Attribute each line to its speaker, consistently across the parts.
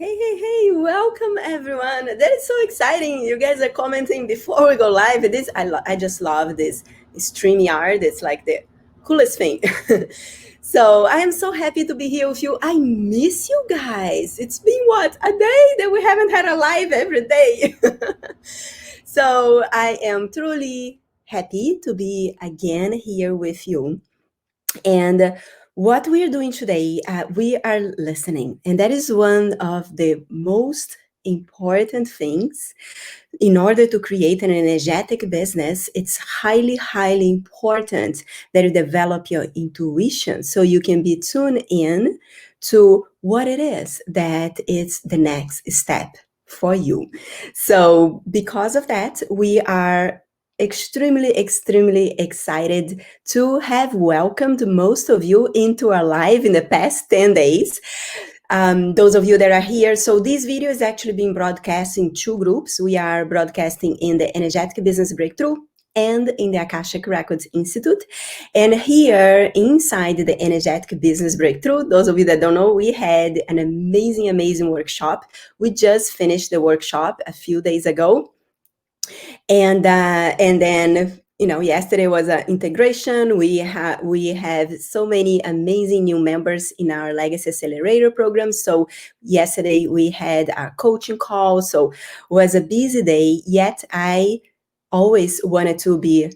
Speaker 1: Hey, welcome everyone. That is so exciting. You guys are commenting before we go live. I just love this StreamYard. It's like the coolest thing. So I am so happy to be here with you. I miss you guys. It's been what, a day that we haven't had a live every day. So I am truly happy to be again here with you. And what we are doing today, we are listening. And that is one of the most important things in order to create an energetic business. It's highly important that you develop your intuition so you can be tuned in to what it is that is the next step for you. So because of that, we are extremely excited to have welcomed most of you into our live in the past 10 days. Those of you that are here, so this video is actually being broadcast in two groups. We are broadcasting in the Energetic Business Breakthrough and in the Akashic Records Institute. And here inside the Energetic Business Breakthrough, those of you that don't know, we had an amazing workshop. We just finished the workshop a few days ago. And then, yesterday was an integration. We have so many amazing new members in our Legacy Accelerator program. So yesterday we had our coaching call. So it was a busy day, yet I always wanted to be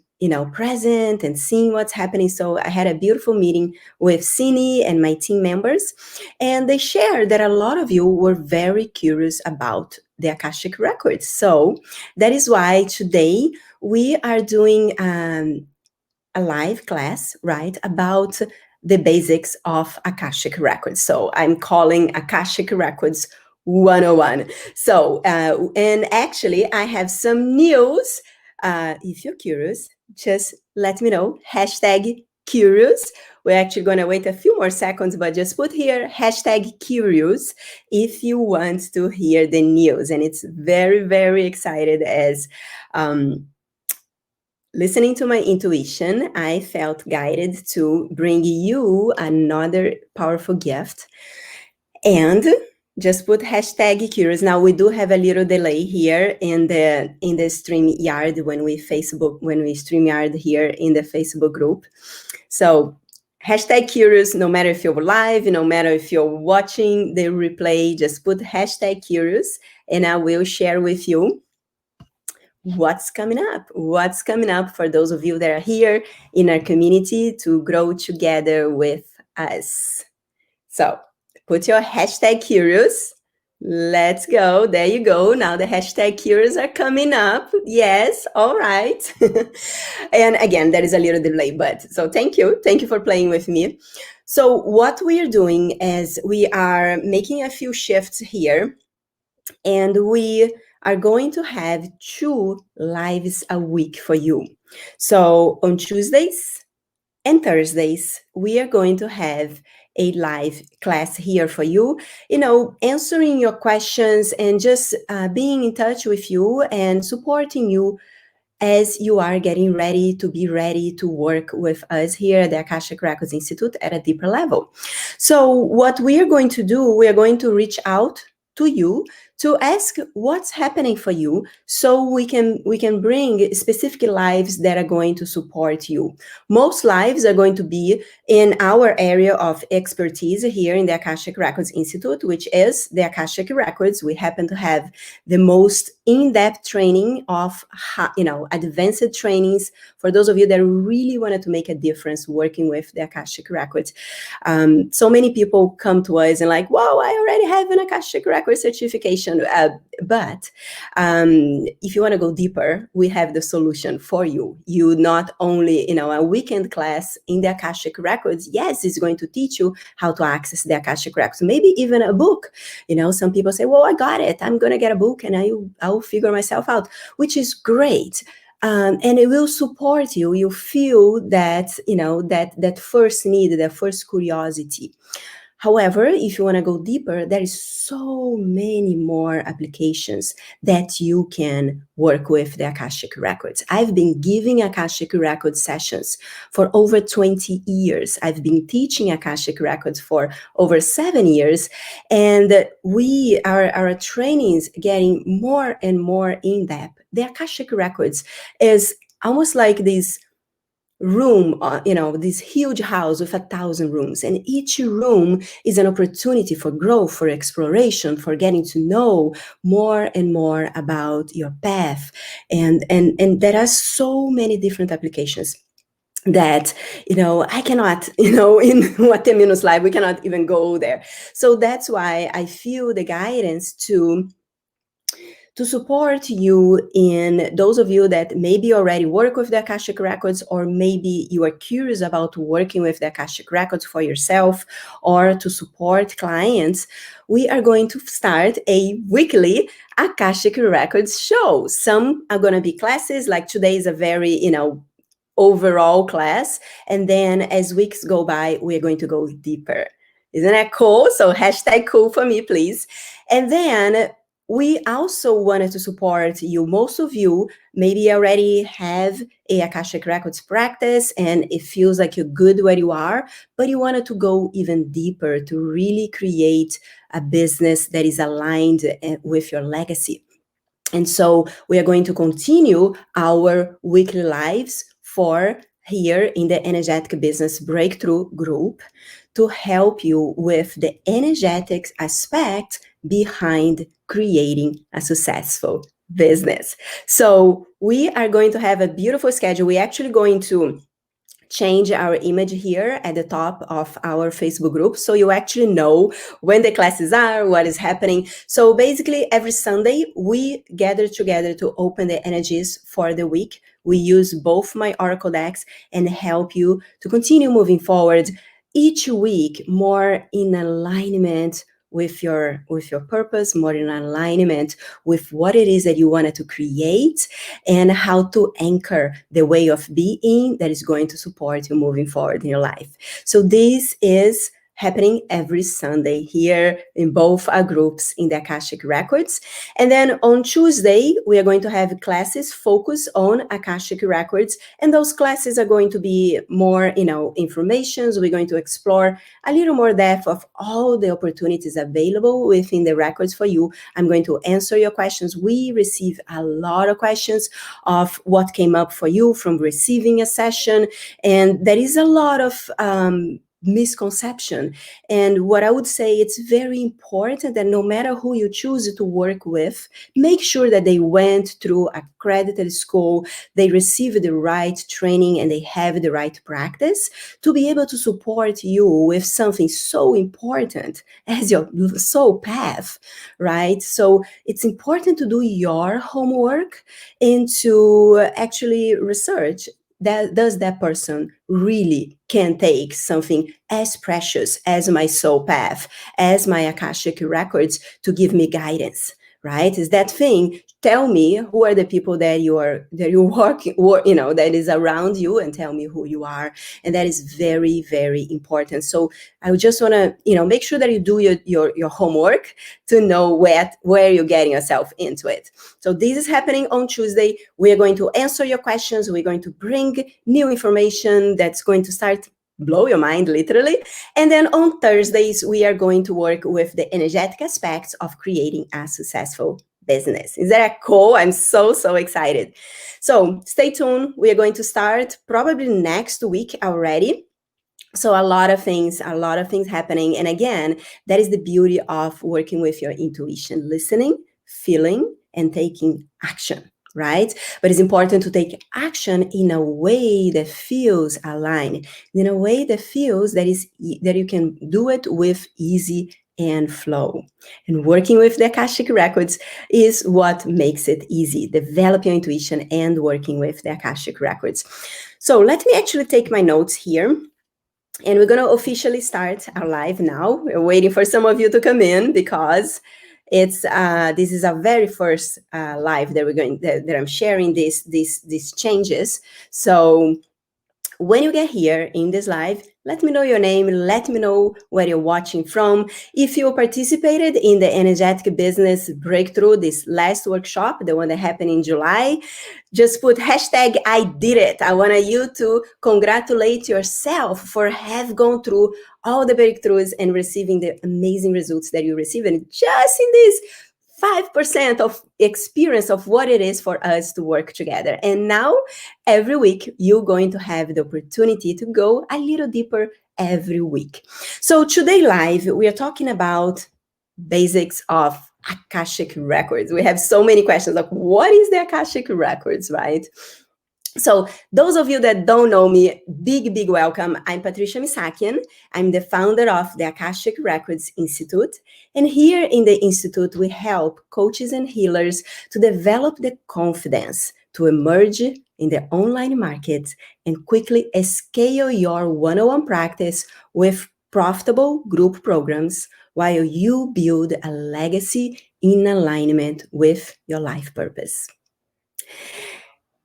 Speaker 1: present and seeing what's happening. So I had a beautiful meeting with Cine and my team members, and they shared that a lot of you were very curious about the Akashic Records. So that is why today we are doing a live class, right, about the basics of Akashic Records. So I'm calling Akashic Records 101. So, and actually I have some news. If you're curious, just let me know. #curious. We're actually going to wait a few more seconds, but just put here #curious if you want to hear the news. And it's very excited as listening to my intuition, I felt guided to bring you another powerful gift. And just put #curious. Now we do have a little delay here in the StreamYard when we StreamYard here in the Facebook group. So #curious, no matter if you're live, no matter if you're watching the replay, just put #curious and I will share with you what's coming up for those of you that are here in our community to grow together with us. So put your #curious. Let's go. There you go. Now the #curious are coming up. Yes. All right. And again, there is a little delay, but so thank you. Thank you for playing with me. So what we are doing is we are making a few shifts here, and we are going to have 2 lives a week for you. So on Tuesdays and Thursdays, we are going to have a live class here for you, answering your questions and just being in touch with you and supporting you as you are getting ready to work with us here at the Akashic Records Institute at a deeper level. So what we are going to do, we are going to reach out to you to ask what's happening for you, so we can bring specific lives that are going to support you. Most lives are going to be in our area of expertise here in the Akashic Records Institute, which is the Akashic Records. We happen to have the most in-depth training of, advanced trainings for those of you that really wanted to make a difference working with the Akashic Records. So many people come to us and like, wow, I already have an Akashic Records certification. But if you want to go deeper, we have the solution for you. You not only, a weekend class in the Akashic Records, yes, it's going to teach you how to access the Akashic Records, maybe even a book. Some people say, well, I got it. I'm going to get a book and I'll figure myself out, which is great. And it will support you. You feel that, that first need, that first curiosity. However, if you want to go deeper, there is so many more applications that you can work with the Akashic Records. I've been giving Akashic Records sessions for over 20 years. I've been teaching Akashic Records for over 7 years, and our trainings getting more and more in depth. The Akashic Records is almost like this room, this huge house with 1,000 rooms, and each room is an opportunity for growth, for exploration, for getting to know more and more about your path, and there are so many different applications that I cannot, in what 10 minutes live, we cannot even go there. So that's why I feel the guidance to support you in those of you that maybe already work with the Akashic Records, or maybe you are curious about working with the Akashic Records for yourself, or to support clients. We are going to start a weekly Akashic Records show. Some are going to be classes, like today is a very, overall class. And then as weeks go by, we're going to go deeper. Isn't that cool? So hashtag cool for me, please. And then we also wanted to support you. Most of you maybe already have a Akashic Records practice and it feels like you're good where you are, but you wanted to go even deeper to really create a business that is aligned with your legacy. And so we are going to continue our weekly lives for here in the Energetic Business Breakthrough Group to help you with the energetic aspect behind creating a successful business. So we are going to have a beautiful schedule. We're actually going to change our image here at the top of our Facebook group, so you actually know when the classes are, what is happening. So basically every Sunday we gather together to open the energies for the week. We use both my oracle decks and help you to continue moving forward each week more in alignment with your purpose, more in alignment with what it is that you wanted to create, and how to anchor the way of being that is going to support you moving forward in your life. So this is happening every Sunday here in both our groups in the Akashic Records. And then on Tuesday, we are going to have classes focused on Akashic Records. And those classes are going to be more, information. We're going to explore a little more depth of all the opportunities available within the records for you. I'm going to answer your questions. We receive a lot of questions of what came up for you from receiving a session. And there is a lot of misconception. And what I would say, it's very important that no matter who you choose to work with, make sure that they went through accredited school, they receive the right training, and they have the right practice to be able to support you with something so important as your soul path, right? So it's important to do your homework and to actually research that does that person really can take something as precious as my soul path, as my Akashic Records to give me guidance, right? Is that thing, tell me who are the people that you're working, or, that is around you, and tell me who you are. And that is very, very important. So I would just want to, make sure that you do your homework to know where you're getting yourself into it. So this is happening on Tuesday. We are going to answer your questions. We're going to bring new information that's going to start blow your mind, literally. And then on Thursdays, we are going to work with the energetic aspects of creating a successful business. Is that cool? I'm so excited. So stay tuned. We are going to start probably next week already. So a lot of things happening. And again, that is the beauty of working with your intuition, listening, feeling, and taking action, right? But it's important to take action in a way that feels aligned, in a way that feels that you can do it with easy and flow. And working with the Akashic Records is what makes it easy. Develop your intuition and working with the Akashic Records. So let me actually take my notes here. And we're going to officially start our live now. We're waiting for some of you to come in because it's this is our very first live that I'm sharing these changes. So When you get here in this live, let me know your name, let me know where you're watching from. If you participated in the Energetic Business Breakthrough, this last workshop, the one that happened in July, just put hashtag I did it. I want you to congratulate yourself for have gone through all the breakthroughs and receiving the amazing results that you receive. And just in this 5% of experience of what it is for us to work together. And now, every week, you're going to have the opportunity to go a little deeper every week. So today live, we are talking about basics of Akashic Records. We have so many questions like, what is the Akashic Records, right? So those of you that don't know me, big welcome. I'm Patricia Misakian. I'm the founder of the Akashic Records Institute. And here in the Institute, we help coaches and healers to develop the confidence to emerge in the online market and quickly scale your one-on-one practice with profitable group programs while you build a legacy in alignment with your life purpose.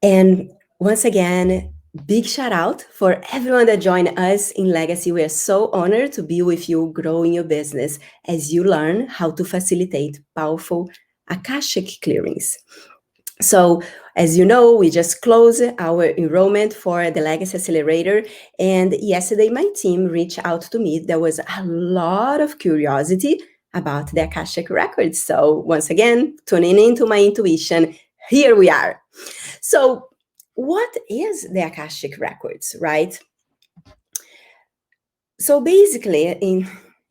Speaker 1: And once again, big shout out for everyone that joined us in Legacy. We are so honored to be with you growing your business as you learn how to facilitate powerful Akashic clearings. So, as you know, we just closed our enrollment for the Legacy Accelerator. And yesterday, my team reached out to me. There was a lot of curiosity about the Akashic Records. So, once again, tuning into my intuition, here we are. So, what is the Akashic Records, right? So basically, in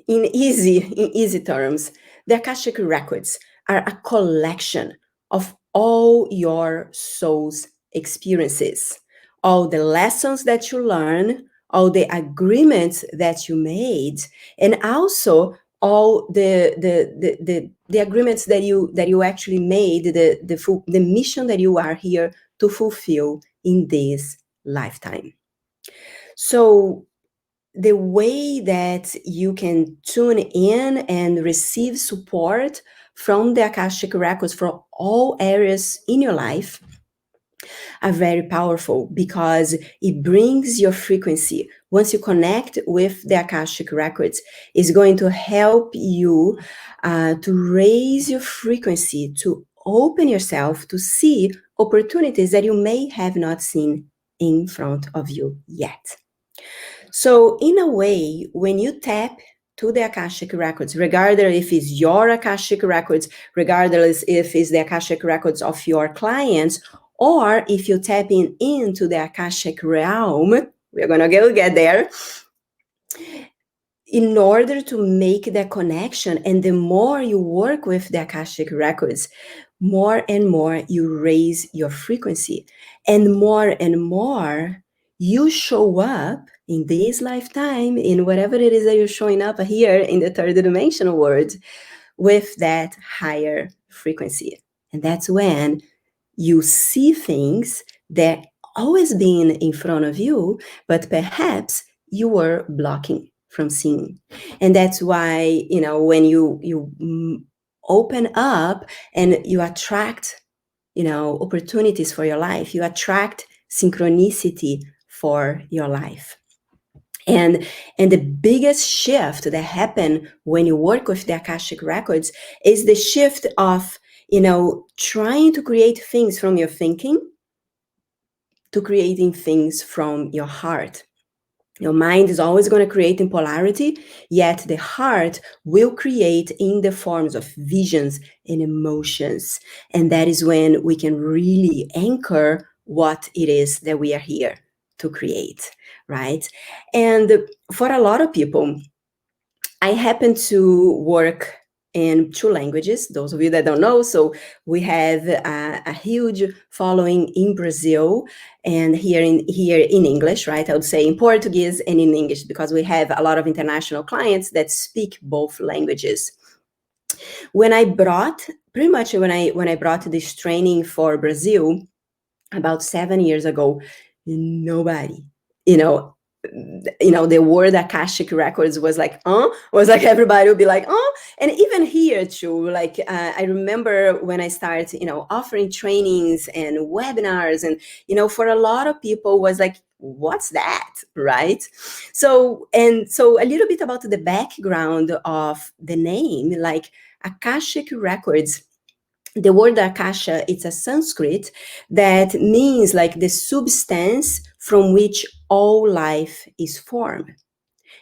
Speaker 1: easy terms, the Akashic Records are a collection of all your soul's experiences, all the lessons that you learn, all the agreements that you made, and also all the agreements that you actually made, the mission that you are here to fulfill in this lifetime. So the way that you can tune in and receive support from the Akashic Records for all areas in your life are very powerful because it brings your frequency. Once you connect with the Akashic Records, it's going to help you to raise your frequency, to open yourself to see opportunities that you may have not seen in front of you yet. So in a way, when you tap to the Akashic Records, regardless if it's your Akashic Records, regardless if it's the Akashic Records of your clients, or if you tap into the Akashic realm, we're going to get there, in order to make that connection, and the more you work with the Akashic Records, more and more you raise your frequency, and more you show up in this lifetime, in whatever it is that you're showing up here in the third dimensional world, with that higher frequency. And that's when you see things that always been in front of you, but perhaps you were blocking from seeing. And that's why, when you open up and you attract, opportunities for your life, you attract synchronicity for your life. And the biggest shift that happen when you work with the Akashic Records is the shift of, trying to create things from your thinking to creating things from your heart. Your mind is always going to create in polarity, yet the heart will create in the forms of visions and emotions. And that is when we can really anchor what it is that we are here to create, right? And for a lot of people, I happen to work in 2 languages, those of you that don't know. So we have a huge following in Brazil and here in English, right? I would say in Portuguese and in English, because we have a lot of international clients that speak both languages. When I brought this training for Brazil about 7 years ago, nobody, the word Akashic Records was like, was like everybody would be like, and even here too, like I remember when I started, offering trainings and webinars, and for a lot of people was like, what's that, right? So a little bit about the background of the name, like Akashic Records. The word akasha, it's a Sanskrit that means like the substance from which all life is formed.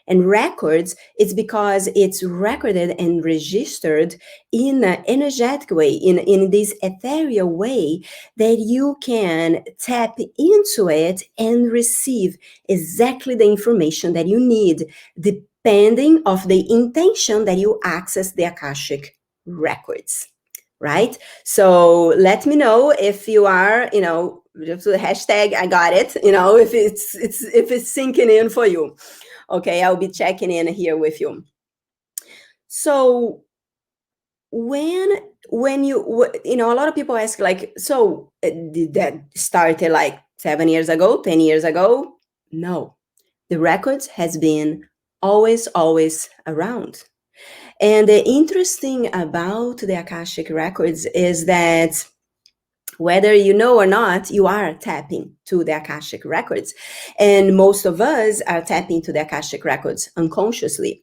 Speaker 1: And records, it's because it's recorded and registered in an energetic way, in this ethereal way, that you can tap into it and receive exactly the information that you need, depending of the intention that you access the Akashic records, right? So let me know if you are, just the hashtag I got it, if it's sinking in for you. Okay, I'll be checking in here with you. So when you a lot of people ask like, so did that started like 7 years ago, 10 years ago? No, the records has been always around. And the interesting about the Akashic Records is that whether you know or not, you are tapping to the Akashic Records. And most of us are tapping to the Akashic Records unconsciously.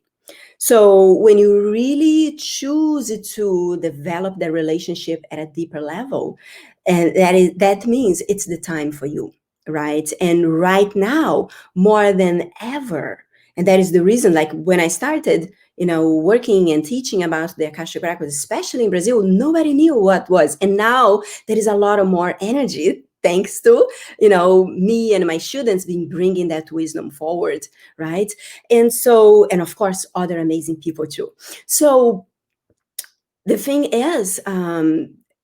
Speaker 1: So when you really choose to develop the relationship at a deeper level, and that means it's the time for you, right? And right now, more than ever. And that is the reason, like when I started, working and teaching about the Akashic Records, especially in Brazil, nobody knew what was. And now there is a lot of more energy thanks to, me and my students being bringing that wisdom forward, right? And of course, other amazing people too. So the thing is,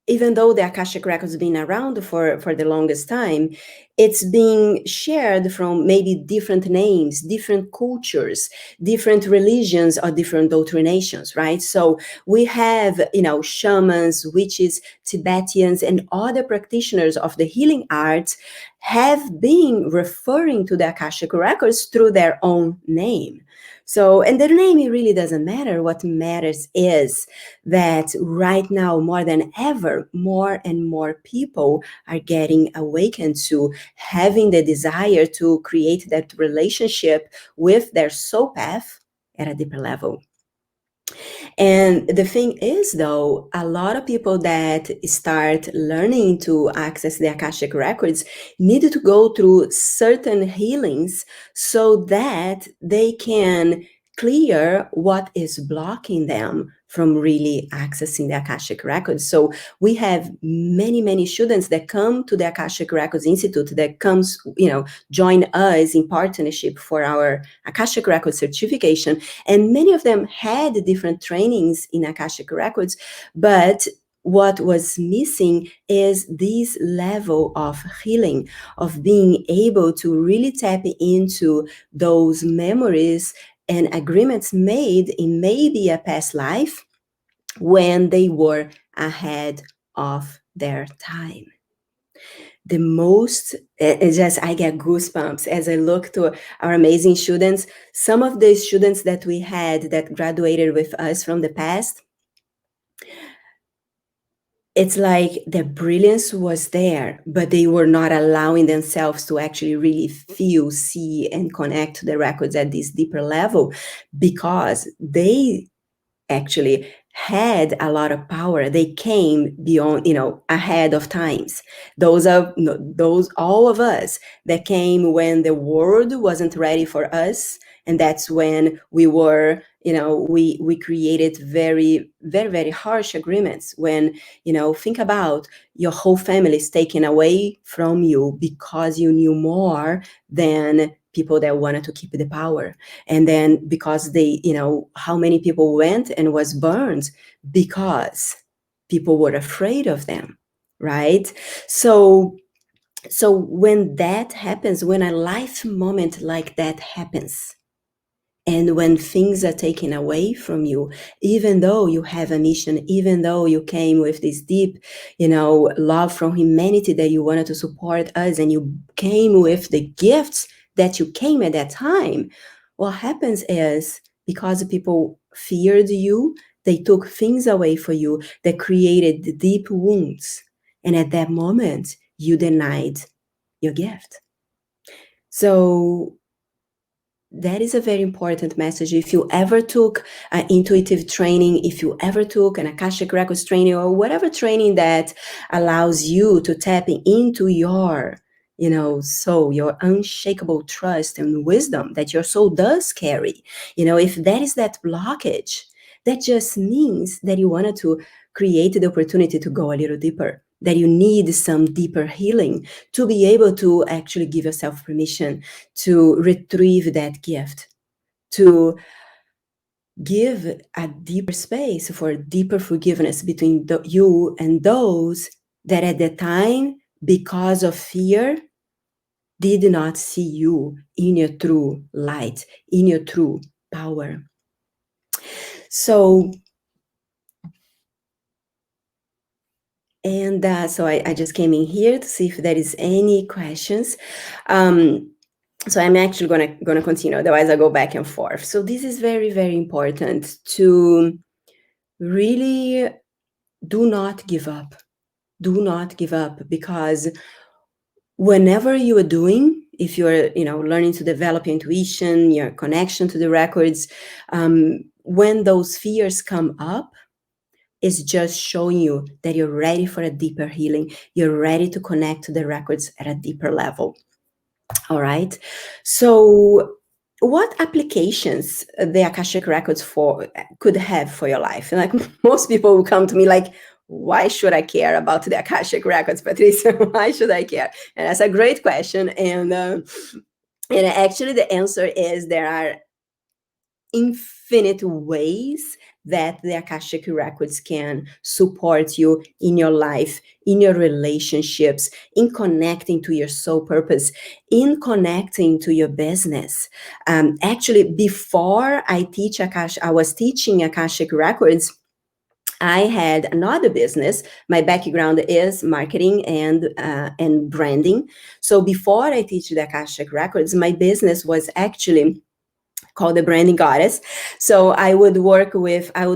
Speaker 1: even though the Akashic Records has been around for the longest time, it's being shared from maybe different names, different cultures, different religions, or different doctrinations, right? So we have, shamans, witches, Tibetans, and other practitioners of the healing arts have been referring to the Akashic Records through their own name. So, and the name, it really doesn't matter. What matters is that right now, more than ever, more and more people are getting awakened to having the desire to create that relationship with their soul path at a deeper level. And the thing is, though, a lot of people that start learning to access the Akashic Records need to go through certain healings so that they can clear what is blocking them from really accessing the Akashic Records. So we have many students that come to the Akashic Records Institute, that comes, join us in partnership for our Akashic Records certification. And many of them had different trainings in Akashic Records, but what was missing is this level of healing, of being able to really tap into those memories and agreements made in maybe a past life when they were ahead of their time. The most, I get goosebumps as I look to our amazing students. Some of the students that we had that graduated with us from the past, it's like the brilliance was there, but they were not allowing themselves to actually really feel, see, and connect to the records at this deeper level, because they actually had a lot of power. They came beyond, ahead of times. Those all of us that came when the world wasn't ready for us. And that's when we were, we created very, very, very harsh agreements. When, think about your whole family is taken away from you because you knew more than people that wanted to keep the power. And then because they, how many people went and was burned because people were afraid of them, right? So when that happens, when a life moment like that happens, and when things are taken away from you, even though you have a mission, even though you came with this deep, love from humanity that you wanted to support us, and you came with the gifts that you came at that time, what happens is because people feared you, they took things away from you that created deep wounds. And at that moment, you denied your gift. So that is a very important message. If you ever took intuitive training, if you ever took an Akashic Records training, or whatever training that allows you to tap into your, soul, your unshakable trust and wisdom that your soul does carry, if that is that blockage, that just means that you wanted to create the opportunity to go a little deeper, that you need some deeper healing to be able to actually give yourself permission to retrieve that gift, to give a deeper space for deeper forgiveness between you and those that at the time, because of fear, did not see you in your true light, in your true power. So, I just came in here to see if there is any questions. So I'm actually gonna continue, otherwise I go back and forth. So this is very, very important to really do not give up. Do not give up, because whenever you are doing, if you're learning to develop your intuition, your connection to the records, when those fears come up, it's just showing you that you're ready for a deeper healing. You're ready to connect to the records at a deeper level. All right. So what applications the Akashic Records could have for your life? Like most people will come to me like, why should I care about the Akashic Records, Patricia? Why should I care? And that's a great question. And actually the answer is there are infinite ways that the Akashic Records can support you in your life, in your relationships, in connecting to your soul purpose, in connecting to your business. Actually, before I was teaching Akashic Records, I had another business. My background is marketing and branding. So before I teach the Akashic Records, my business was actually called the Branding Goddess. So I would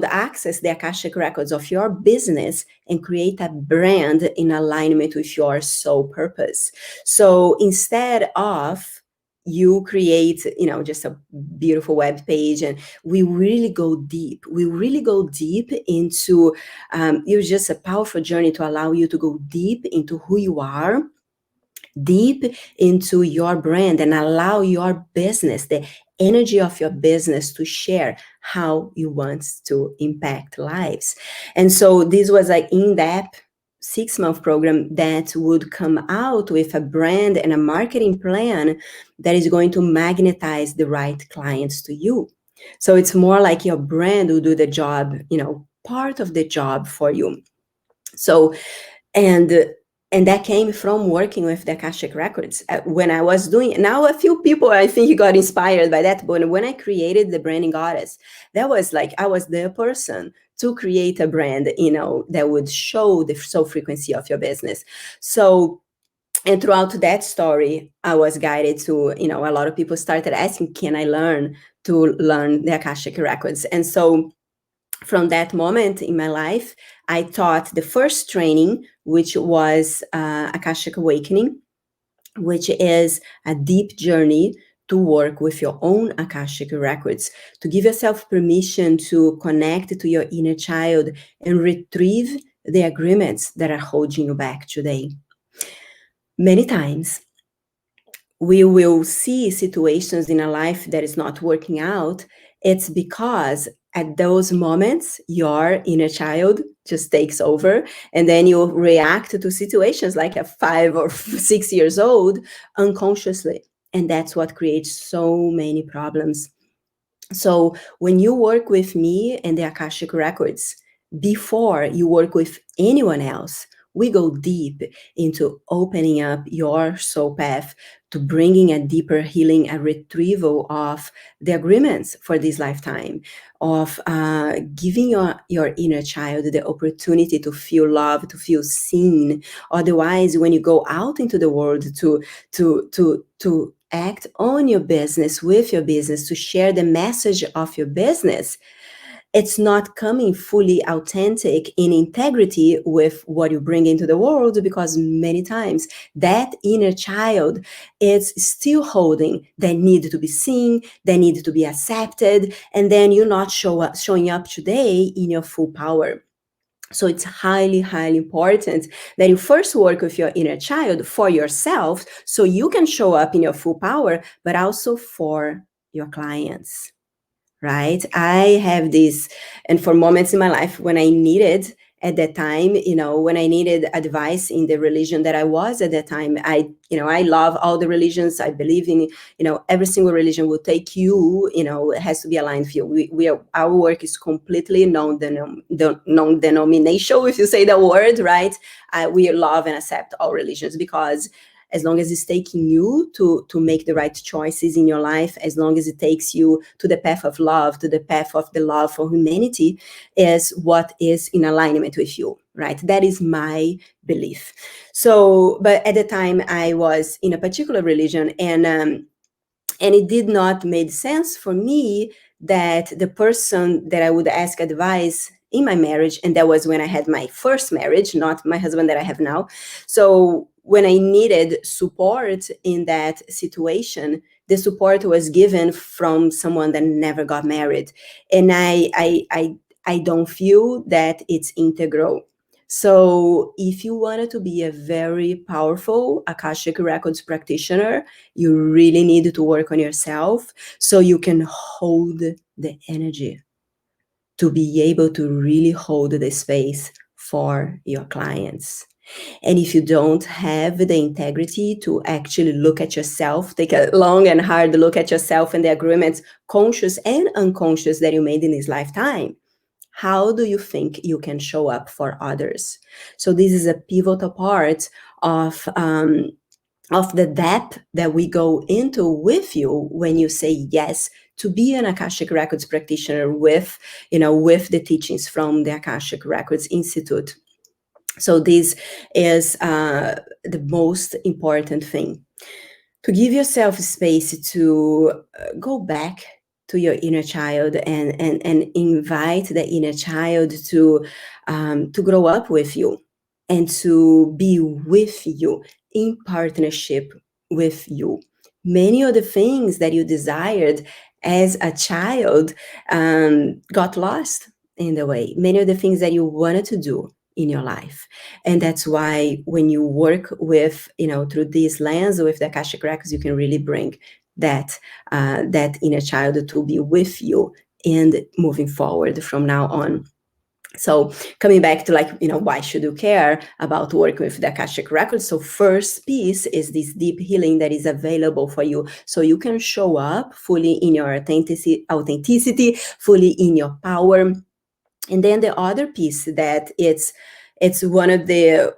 Speaker 1: access the Akashic Records of your business and create a brand in alignment with your soul purpose. So instead of you create, just a beautiful web page, and we really go deep. We really go deep into, it's just a powerful journey to allow you to go deep into who you are, deep into your brand, and allow your business, the energy of your business, to share how you want to impact lives. And so this was an in-depth 6-month program that would come out with a brand and a marketing plan that is going to magnetize the right clients to you. So it's more like your brand will do the job, part of the job for you. So, and that came from working with the Akashic Records. When I was doing, now a few people I think got inspired by that, but when I created the Branding Goddess, that was like, I was the person to create a brand, that would show the soul frequency of your business. So, and throughout that story, I was guided to, a lot of people started asking, can I learn the Akashic Records? And so from that moment in my life, I taught the first training, which was Akashic Awakening, which is a deep journey to work with your own Akashic Records, to give yourself permission to connect to your inner child and retrieve the agreements that are holding you back today. Many times, we will see situations in a life that is not working out. It's because at those moments, your inner child just takes over, and then you react to situations like a 5 or 6 years old unconsciously. And that's what creates so many problems. So when you work with me and the Akashic Records, before you work with anyone else, we go deep into opening up your soul path, to bringing a deeper healing, a retrieval of the agreements for this lifetime, of giving your inner child the opportunity to feel love, to feel seen. Otherwise, when you go out into the world to act on your business, with your business, to share the message of your business, it's not coming fully authentic in integrity with what you bring into the world, because many times that inner child is still holding that need to be seen, that need to be accepted, and then you're not showing up today in your full power. So it's highly, highly important that you first work with your inner child for yourself so you can show up in your full power, but also for your clients, right? I have this, and for moments in my life when I needed at that time, when I needed advice in the religion that I was at that time, I love all the religions. I believe in, every single religion will take you, it has to be aligned with you. Our work is completely non-denominational, if you say the word, right? We love and accept all religions, because as long as it's taking you to make the right choices in your life, as long as it takes you to the path of love, to the path of the love for humanity, is what is in alignment with you, right? That is my belief. So, but at the time I was in a particular religion, and it did not make sense for me that the person that I would ask advice in my marriage, and that was when I had my first marriage, not my husband that I have now. So when I needed support in that situation, the support was given from someone that never got married. And I don't feel that it's integral. So if you wanted to be a very powerful Akashic Records practitioner, you really need to work on yourself so you can hold the energy to be able to really hold the space for your clients. And if you don't have the integrity to actually look at yourself, take a long and hard look at yourself and the agreements, conscious and unconscious, that you made in this lifetime, how do you think you can show up for others? So this is a pivotal part of the depth that we go into with you when you say yes to be an Akashic Records practitioner with the teachings from the Akashic Records Institute. So this is the most important thing. To give yourself space to go back to your inner child and invite the inner child to grow up with you and to be with you, in partnership with you. Many of the things that you desired as a child got lost in the way. Many of the things that you wanted to do in your life. And that's why when you work with, through this lens with the Akashic Records, you can really bring that inner child to be with you and moving forward from now on. So coming back to why should you care about working with the Akashic Records? So first piece is this deep healing that is available for you, so you can show up fully in your authenticity, fully in your power. And then the other piece that it's one of the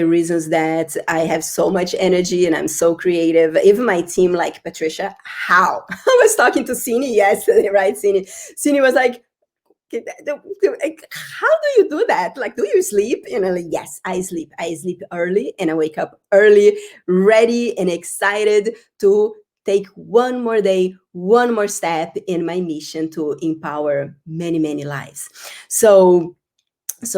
Speaker 1: reasons that I have so much energy and I'm so creative. Even my team, like Patricia, how? I was talking to Cine yesterday, right? Cine was like, how do you do that? Like, do you sleep? Like, yes, I sleep. I sleep early and I wake up early, ready and excited to take one more day, one more step in my mission to empower many, many lives. So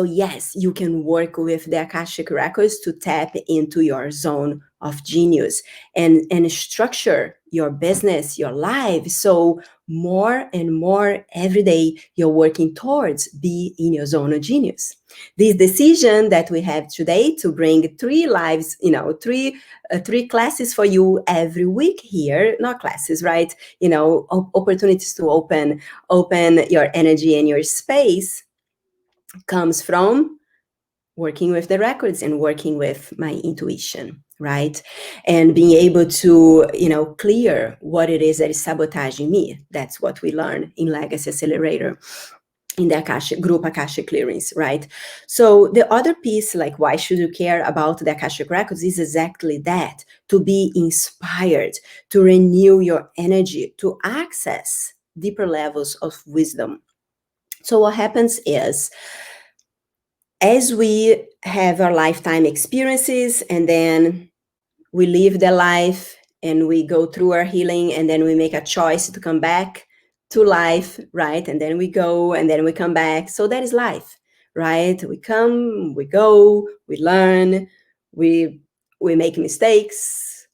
Speaker 1: yes, you can work with the Akashic Records to tap into your zone of genius and structure your business, your life. So more and more every day, you're working towards be in your zone of genius. This decision that we have today to bring 3 lives, three classes for you every week here, not classes, right? Opportunities to open your energy and your space comes from working with the records and working with my intuition, right? And being able to, clear what it is that is sabotaging me. That's what we learn in Legacy Accelerator, in the Akashic clearings, right? So the other piece, like why should you care about the Akashic Records, is exactly that: to be inspired, to renew your energy, to access deeper levels of wisdom. So what happens is, as we have our lifetime experiences and then we live the life and we go through our healing, and then we make a choice to come back to life, right? And then we go, and then we come back. So that is life, right? We come, we go, we learn, we make mistakes,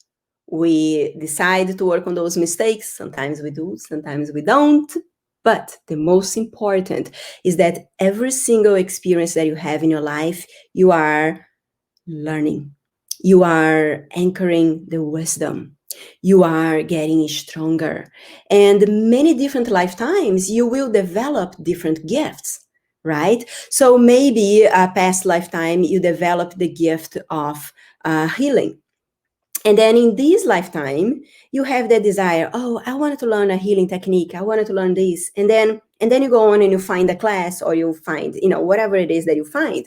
Speaker 1: we decide to work on those mistakes. Sometimes we do, sometimes we don't. But the most important is that every single experience that you have in your life, you are learning. You are anchoring the wisdom. You are getting stronger. And many different lifetimes, you will develop different gifts, right? So maybe a past lifetime, you develop the gift of healing. And then in this lifetime, you have the desire, oh, I wanted to learn a healing technique. I wanted to learn this. And then you go on and you find a class, or you find, whatever it is that you find.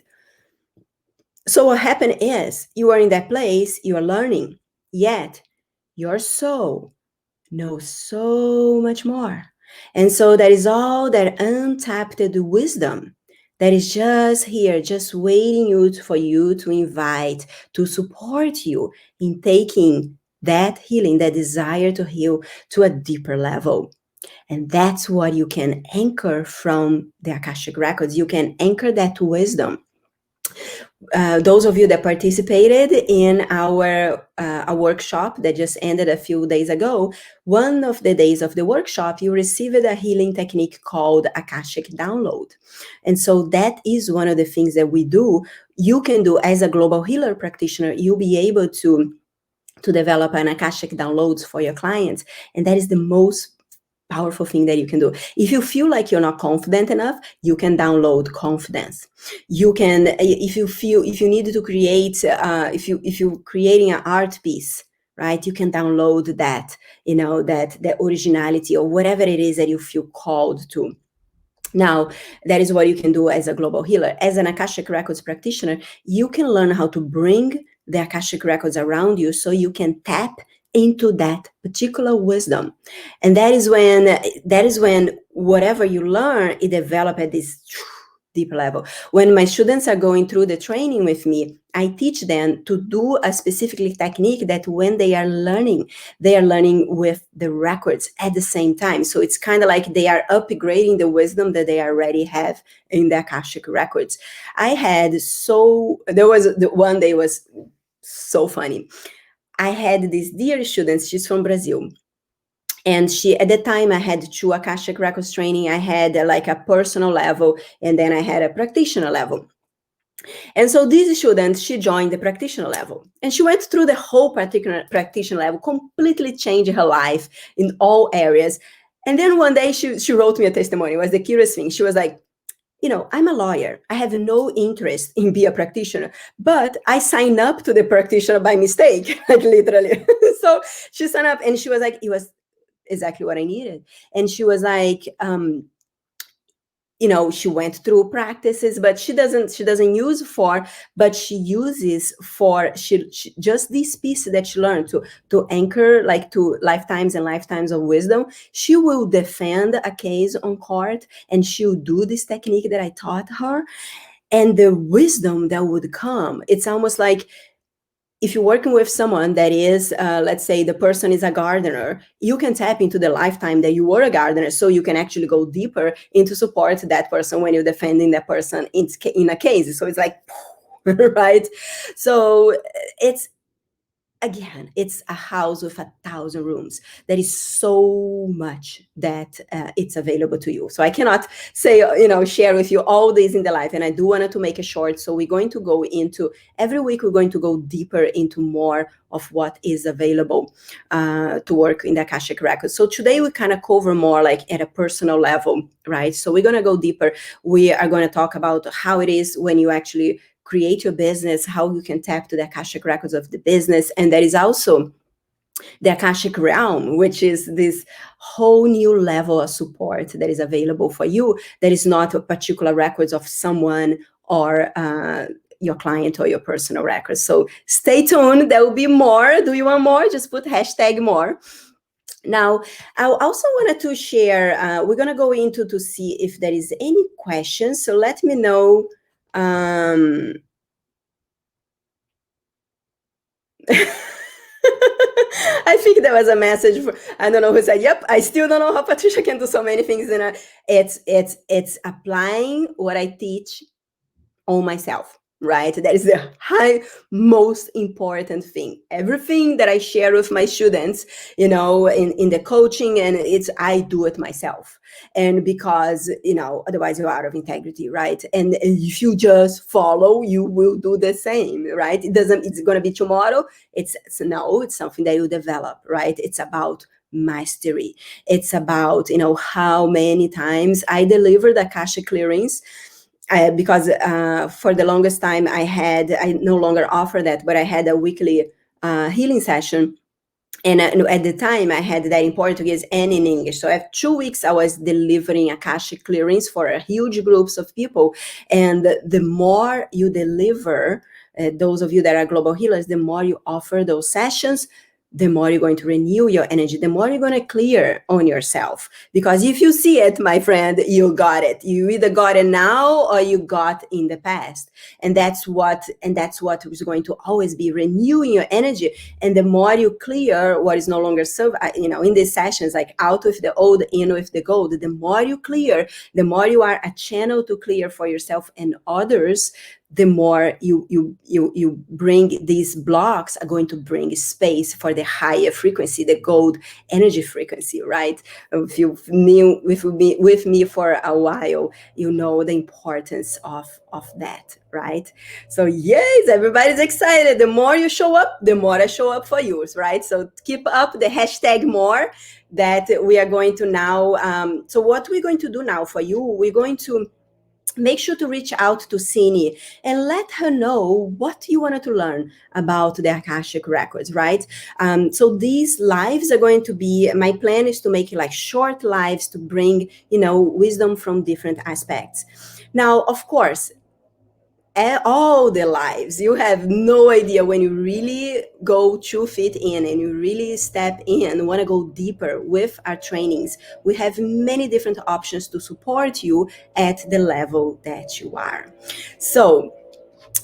Speaker 1: So what happened is, you are in that place, you are learning, yet your soul knows so much more. And so there is all that untapped wisdom that is just here, just waiting for you to invite, to support you in taking that healing, that desire to heal, to a deeper level. And that's what you can anchor from the Akashic Records. You can anchor that wisdom. Those of you that participated in our a workshop that just ended a few days ago, one of the days of the workshop, you received a healing technique called Akashic Download. And so that is one of the things that we do. You can do as a global healer practitioner, you'll be able to develop an Akashic downloads for your clients. And that is the most powerful thing that you can do. If you feel like you're not confident enough, you can download confidence. You can, if you need to create, if you're creating an art piece, right, you can download that, that originality, or whatever it is that you feel called to. Now, that is what you can do as a global healer. As an Akashic Records practitioner, you can learn how to bring the Akashic Records around you so you can tap into that particular wisdom. And that is when whatever you learn, it develops at this deep level. When my students are going through the training with me, I teach them to do a specific technique that when they are learning with the records at the same time. So it's kind of like they are upgrading the wisdom that they already have in the Akashic Records. There was the one day was so funny. I had this dear student, she's from Brazil. And at the time, I had 2 Akashic Records training. I had like a personal level, and then I had a practitioner level. And so this student, she joined the practitioner level, and she went through the whole practitioner level, completely changed her life in all areas. And then one day she wrote me a testimony. It was the curious thing. She was like, I'm a lawyer. I have no interest in being a practitioner, but I signed up to the practitioner by mistake, like literally. So she signed up, and she was like, it was exactly what I needed. And she was like, she went through practices, but she doesn't use for, but she uses for, she just this piece that she learned to anchor, like to lifetimes and lifetimes of wisdom. She will defend a case on court, and she'll do this technique that I taught her. And the wisdom that would come, it's almost like, if you're working with someone that is, let's say the person is a gardener, you can tap into the lifetime that you were a gardener, so you can actually go deeper into support that person when you're defending that person in a case. So it's like, right? So it's a house with 1,000 rooms. There is so much that it's available to you. So I cannot say, share with you all this in the life. And I do want to make it short. So we're going to go into, every week, we're going to go deeper into more of what is available to work in the Akashic Records. So today we kind of cover more like at a personal level, right? So we're going to go deeper. We are going to talk about how it is when you actually create your business, how you can tap to the Akashic Records of the business. And there is also the Akashic Realm, which is this whole new level of support that is available for you, that is not a particular records of someone or your client or your personal records. So stay tuned. There will be more. Do you want more? Just put #more. Now, I also wanted to share, we're going to go into to see if there is any questions. So let me know. I think there was a message for, I don't know who said, yep, I still don't know how Patricia can do so many things. It's applying what I teach on myself, right? That is the most important thing. Everything that I share with my students, in the coaching, and I do it myself. And because, otherwise you're out of integrity, right? And if you just follow, you will do the same, right? It's going to be tomorrow. It's something that you develop, right? It's about mastery. It's about, how many times I delivered Akashic clearings, because for the longest time I no longer offer that, but I had a weekly healing session. And at the time, I had that in Portuguese and in English. So after 2 weeks, I was delivering Akashic clearings for huge groups of people. And the more you deliver, those of you that are global healers, the more you offer those sessions, the more you're going to renew your energy, the more you're going to clear on yourself. Because if you see it, my friend, you got it. You either got it now or you got in the past. And that's what is going to always be renewing your energy. And the more you clear what is no longer served, in these sessions, like out with the old, in with the gold, the more you clear, the more you are a channel to clear for yourself and others, the more you bring these blocks are going to bring space for the higher frequency, the gold energy frequency, right? If you've been with me for a while, you know the importance of that, right? So yes, everybody's excited. The more you show up, the more I show up for you, right? So keep up the hashtag more, that we are going to now. So what we're going to do now for you, we're going to make sure to reach out to Cini and let her know what you wanted to learn about the Akashic Records, right? So these lives are going to be, my plan is to make it like short lives to bring, wisdom from different aspects. Now, of course, all the lives, you have no idea, when you really go 2 feet in and you really step in, want to go deeper with our trainings, we have many different options to support you at the level that you are. So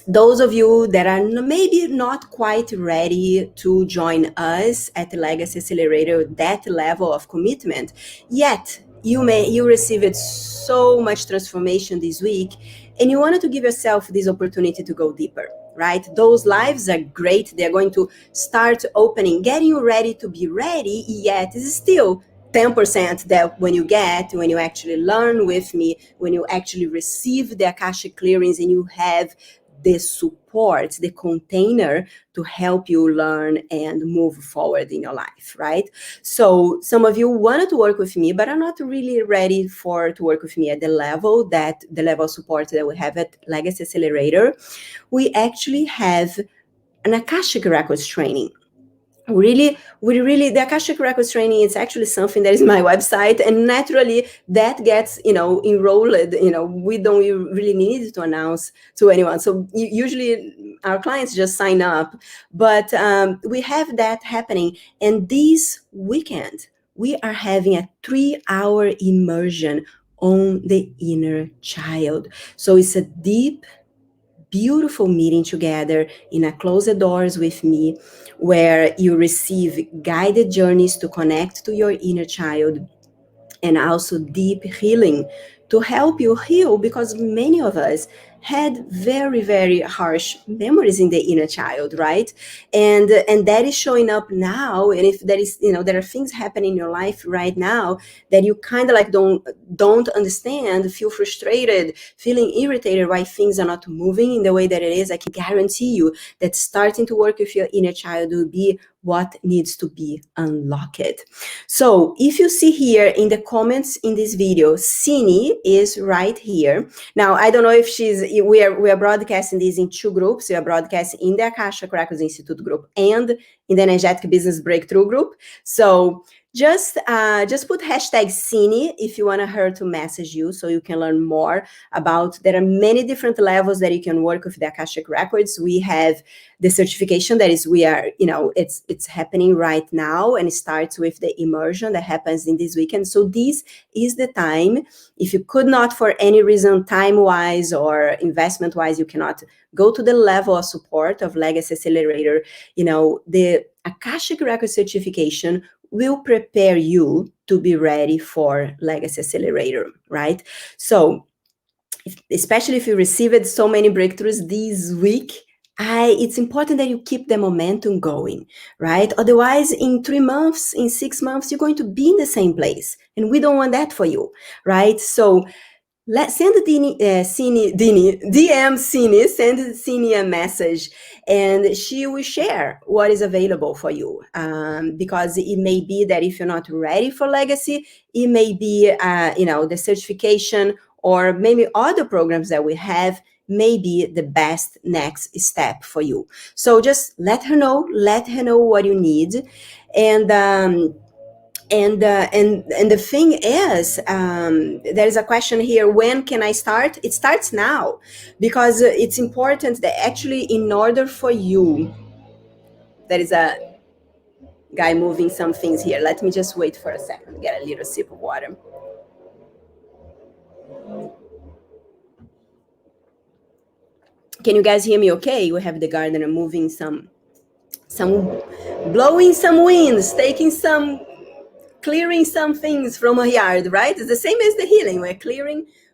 Speaker 1: those of you that are maybe not quite ready to join us at the Legacy Accelerator, that level of commitment, yet you received so much transformation this week, and you wanted to give yourself this opportunity to go deeper, right? Those lives are great. They're going to start opening, getting you ready to be ready, yet it's still 10% that when you actually learn with me, when you actually receive the Akashic clearings and you have the support, the container to help you learn and move forward in your life, right? So some of you wanted to work with me, but are not really ready to work with me at the level of support that we have at Legacy Accelerator. We actually have an Akashic Records training. Really, the Akashic Records training is actually something that is my website, and naturally that gets, enrolled, we don't really need to announce to anyone. So usually our clients just sign up, but we have that happening. And this weekend, we are having a 3-hour immersion on the inner child. So it's a deep, beautiful meeting together in a closed doors with me, where you receive guided journeys to connect to your inner child, and also deep healing to help you heal, because many of us had very, very harsh memories in the inner child, right? And that is showing up now. And if there is, there are things happening in your life right now that you kind of like don't understand, feel frustrated, feeling irritated why things are not moving in the way that it is, I can guarantee you that starting to work with your inner child will be what needs to be unlocked. So if you see here in the comments in this video, Cini is right here. Now, I don't know if we are broadcasting this in 2 groups. We are broadcasting in the Akashic Records Institute group and in the Energetic Business Breakthrough group. So just put hashtag Cine if you want her to message you, so you can learn more about. There are many different levels that you can work with the Akashic Records. We have the certification that is, we are, it's happening right now, and it starts with the immersion that happens in this weekend. So this is the time. If you could not, for any reason, time wise or investment wise, you cannot go to the level of support of Legacy Accelerator, the Akashic Record certification will prepare you to be ready for Legacy Accelerator, right? So, especially if you received so many breakthroughs this week, it's important that you keep the momentum going, right? Otherwise, in 3 months, in 6 months, you're going to be in the same place. And we don't want that for you, right? So send DM Cine, send Cine a message, and she will share what is available for you. Because it may be that if you're not ready for Legacy, it may be, the certification or maybe other programs that we have may be the best next step for you. So just let her know what you need. And the thing is, there is a question here: when can I start? It starts now, because it's important that actually, in order for you, there is a guy moving some things here. Let me just wait for a second, get a little sip of water. Can you guys hear me okay? We have the gardener moving some blowing some winds, clearing some things from a yard, right? It's the same as the healing.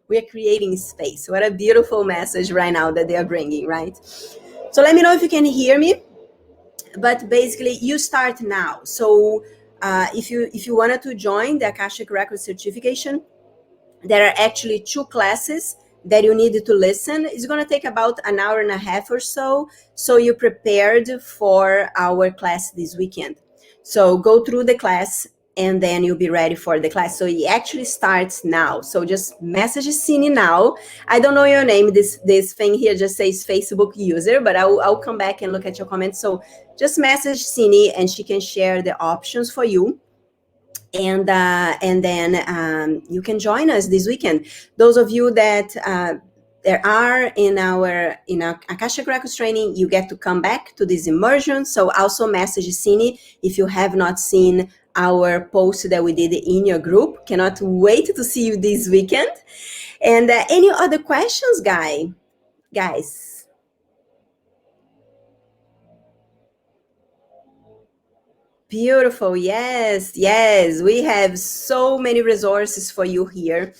Speaker 1: We're creating space. What a beautiful message right now that they are bringing, right? So let me know if you can hear me. But basically, you start now. So if you wanted to join the Akashic Records certification, there are actually 2 classes that you need to listen. It's going to take about an hour and a half or so. So you're prepared for our class this weekend. So go through the class, and then you'll be ready for the class. So it actually starts now. So just message Cine now. I don't know your name. This thing here just says Facebook user, but I'll come back and look at your comments. So just message Cine, and she can share the options for you. And then you can join us this weekend. Those of you that there are in our Akashic Records training, you get to come back to this immersion. So also message Cine if you have not seen our post that we did in your group. Cannot wait to see you this weekend. And any other questions, guys? Beautiful. Yes. We have so many resources for you here.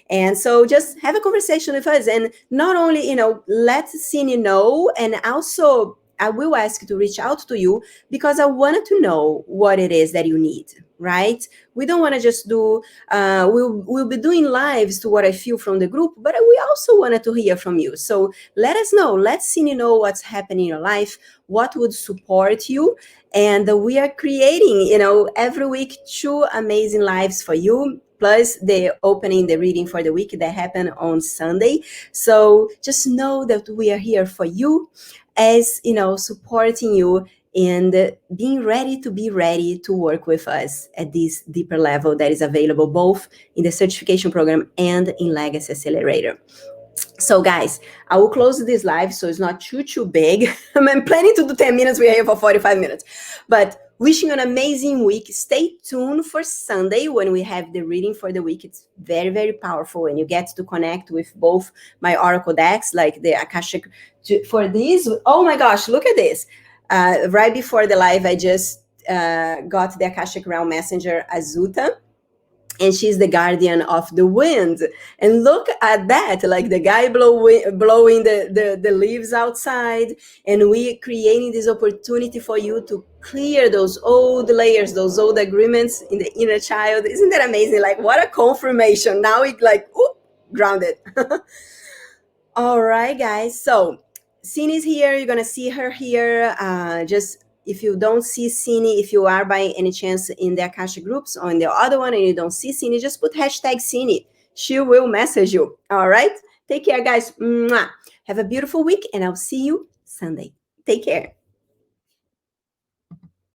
Speaker 1: And so just have a conversation with us. And not only, let Cine know, and also I will ask you to reach out to you, because I wanted to know what it is that you need, right? We don't want to just do, we'll be doing lives to what I feel from the group, but we also wanted to hear from you. So let us know, let Cine know what's happening in your life, what would support you. And we are creating, every week 2 amazing lives for you, plus the opening, the reading for the week that happened on Sunday. So just know that we are here for you, as supporting you and being ready to work with us at this deeper level that is available both in the certification program and in Legacy Accelerator. So guys, I will close this live so it's not too big. I'm planning to do 10 minutes. We are here for 45 minutes. But wishing you an amazing week. Stay tuned for Sunday when we have the reading for the week. It's very, very powerful, and you get to connect with both my Oracle decks, like the Akashic. For these, oh my gosh, look at this. Right before the live, I just got the Akashic Realm Messenger Azuta, and she's the guardian of the wind. And look at that, like the guy blowing the leaves outside, and we creating this opportunity for you to clear those old layers, those old agreements in the inner child. Isn't that amazing? Like, what a confirmation. Now it grounded. All right, guys. So Cine is here. You're gonna see her here. Just if you don't see Cine, if you are by any chance in the Akashic groups or in the other one and you don't see Cine, just put hashtag Cine. She will message you. All right. Take care, guys. Mwah. Have a beautiful week, and I'll see you Sunday. Take care.